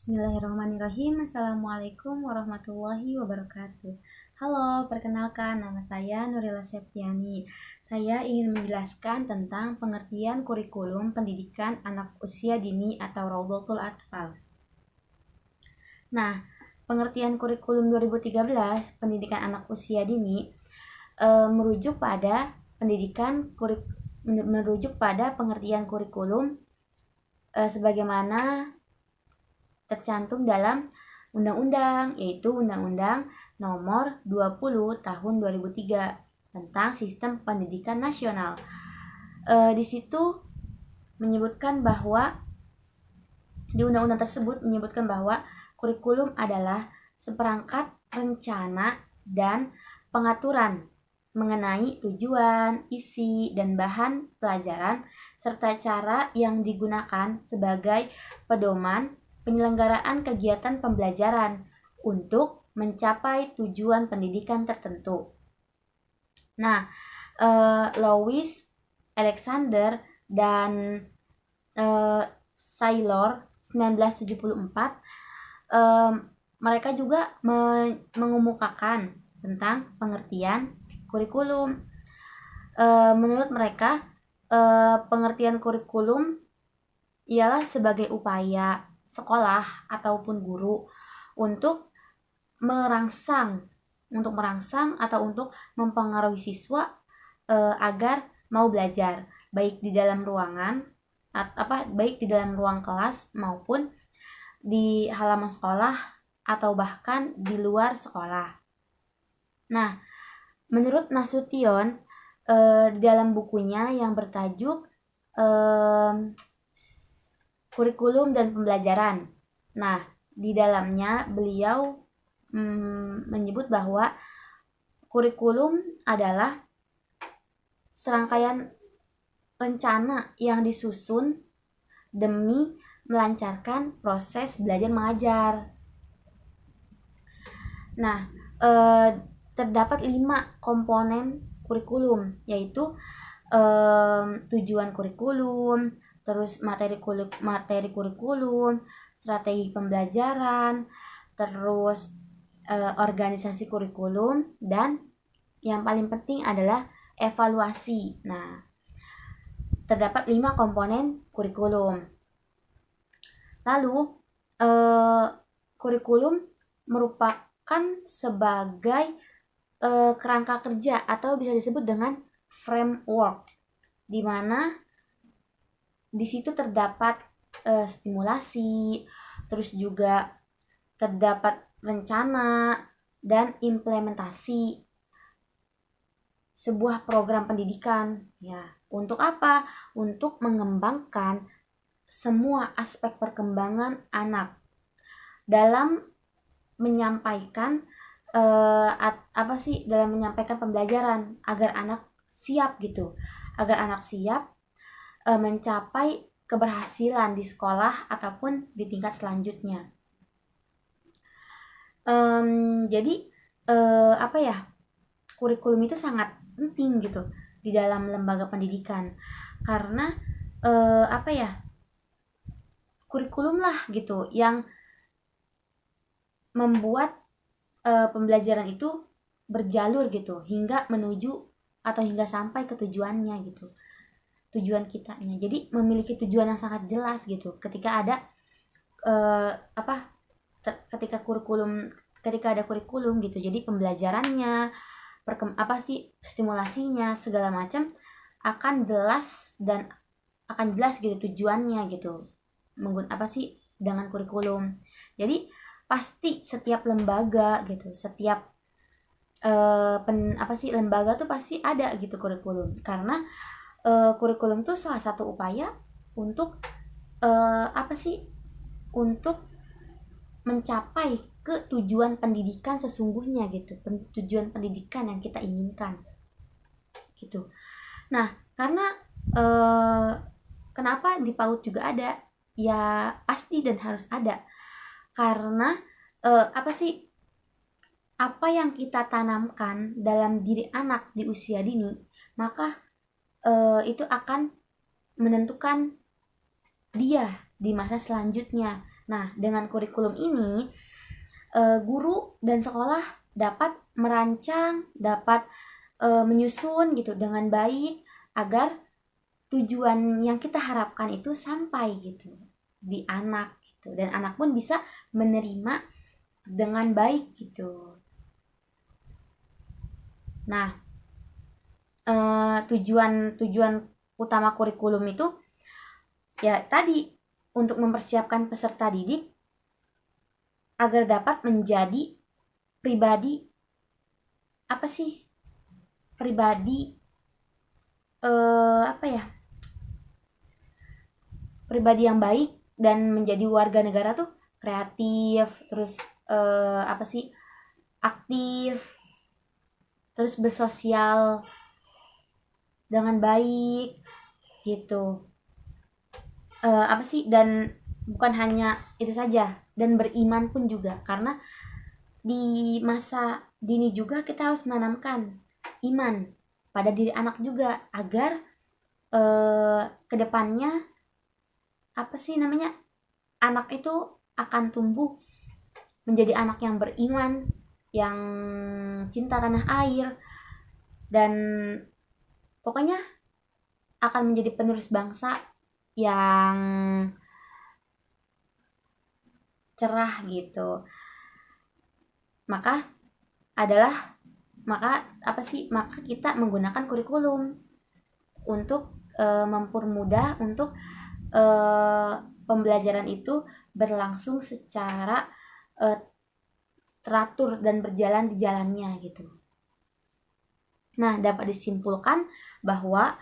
Bismillahirrahmanirrahim. Assalamualaikum warahmatullahi wabarakatuh. Halo, perkenalkan nama saya Nurila Septiani. Saya ingin menjelaskan tentang pengertian kurikulum pendidikan anak usia dini atau Raudhatul Atfal. Nah, pengertian kurikulum 2013 pendidikan anak usia dini merujuk pada pengertian kurikulum sebagaimana tercantum dalam undang-undang, yaitu Undang-Undang Nomor 20 Tahun 2003 tentang Sistem Pendidikan Nasional. Di situ menyebutkan bahwa di undang-undang tersebut menyebutkan bahwa kurikulum adalah seperangkat rencana dan pengaturan mengenai tujuan, isi, dan bahan pelajaran serta cara yang digunakan sebagai pedoman penyelenggaraan kegiatan pembelajaran untuk mencapai tujuan pendidikan tertentu. Nah, Louis Alexander dan Saylor 1974 mereka juga mengemukakan tentang pengertian kurikulum. Menurut mereka, pengertian kurikulum ialah sebagai upaya sekolah ataupun guru untuk merangsang atau untuk mempengaruhi siswa agar mau belajar baik di dalam ruang kelas maupun di halaman sekolah atau bahkan di luar sekolah. Nah, menurut Nasution dalam bukunya yang bertajuk Kurikulum dan Pembelajaran. Nah, di dalamnya beliau menyebut bahwa kurikulum adalah serangkaian rencana yang disusun demi melancarkan proses belajar mengajar. Nah, terdapat 5 komponen kurikulum, yaitu tujuan kurikulum, terus materi kurikulum, strategi pembelajaran, terus organisasi kurikulum, dan yang paling penting adalah evaluasi. Nah, terdapat 5 komponen kurikulum. Lalu, kurikulum merupakan sebagai kerangka kerja atau bisa disebut dengan framework, di mana di situ terdapat stimulasi, terus juga terdapat rencana dan implementasi sebuah program pendidikan. Ya, untuk apa? Untuk mengembangkan semua aspek perkembangan anak dalam menyampaikan dalam menyampaikan pembelajaran agar anak siap mencapai keberhasilan di sekolah ataupun di tingkat selanjutnya. Jadi kurikulum itu sangat penting gitu di dalam lembaga pendidikan, karena kurikulum lah gitu yang membuat pembelajaran itu berjalur gitu hingga menuju atau hingga sampai ke tujuannya gitu, tujuan kitanya. Jadi memiliki tujuan yang sangat jelas gitu ketika ada ketika ada kurikulum gitu. Jadi pembelajarannya, stimulasinya segala macam akan jelas gitu tujuannya gitu. Dengan kurikulum. Jadi pasti setiap lembaga gitu, setiap lembaga tuh pasti ada gitu kurikulum, karena kurikulum tuh salah satu upaya untuk untuk mencapai ke tujuan pendidikan sesungguhnya gitu, tujuan pendidikan yang kita inginkan gitu. Nah, karena kenapa di PAUD juga ada? Ya pasti dan harus ada, karena apa yang kita tanamkan dalam diri anak di usia dini, maka itu akan menentukan dia di masa selanjutnya. Nah, dengan kurikulum ini, guru dan sekolah dapat merancang, dapat menyusun gitu dengan baik agar tujuan yang kita harapkan itu sampai gitu di anak gitu, dan anak pun bisa menerima dengan baik gitu. Nah, tujuan utama kurikulum itu ya tadi, untuk mempersiapkan peserta didik agar dapat menjadi pribadi apa sih? Pribadi apa ya? Pribadi yang baik dan menjadi warga negara tuh kreatif, terus apa sih? Aktif, terus bersosial dengan baik gitu. Apa sih? Dan bukan hanya itu saja, dan beriman pun juga, karena di masa dini juga kita harus menanamkan iman pada diri anak juga agar kedepannya apa sih namanya, anak itu akan tumbuh menjadi anak yang beriman, yang cinta tanah air, dan pokoknya akan menjadi penerus bangsa yang cerah gitu. Maka maka kita menggunakan kurikulum untuk mempermudah untuk pembelajaran itu berlangsung secara teratur dan berjalan di jalannya gitu. Nah, dapat disimpulkan bahwa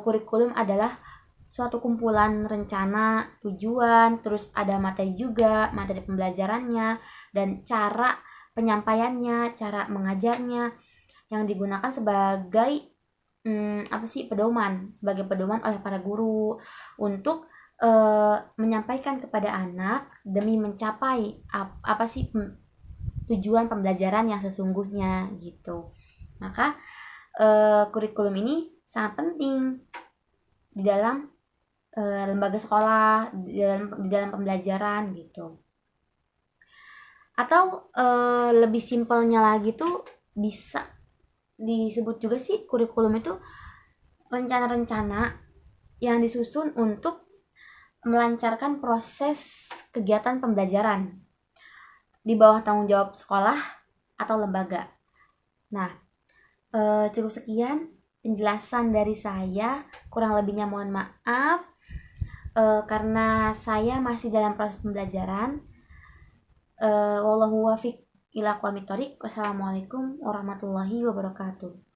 kurikulum adalah suatu kumpulan rencana, tujuan, terus ada materi juga, materi pembelajarannya, dan cara penyampaiannya, cara mengajarnya yang digunakan sebagai sebagai pedoman oleh para guru untuk menyampaikan kepada anak demi mencapai tujuan pembelajaran yang sesungguhnya gitu. Maka kurikulum ini sangat penting di dalam lembaga sekolah, di dalam pembelajaran gitu. Atau lebih simpelnya lagi tuh bisa disebut juga sih, kurikulum itu rencana-rencana yang disusun untuk melancarkan proses kegiatan pembelajaran di bawah tanggung jawab sekolah atau lembaga. Nah, cukup sekian penjelasan dari saya, kurang lebihnya mohon maaf karena saya masih dalam proses pembelajaran. Wallahu wafiq ila aqwamit thoriq. Wassalamualaikum warahmatullahi wabarakatuh.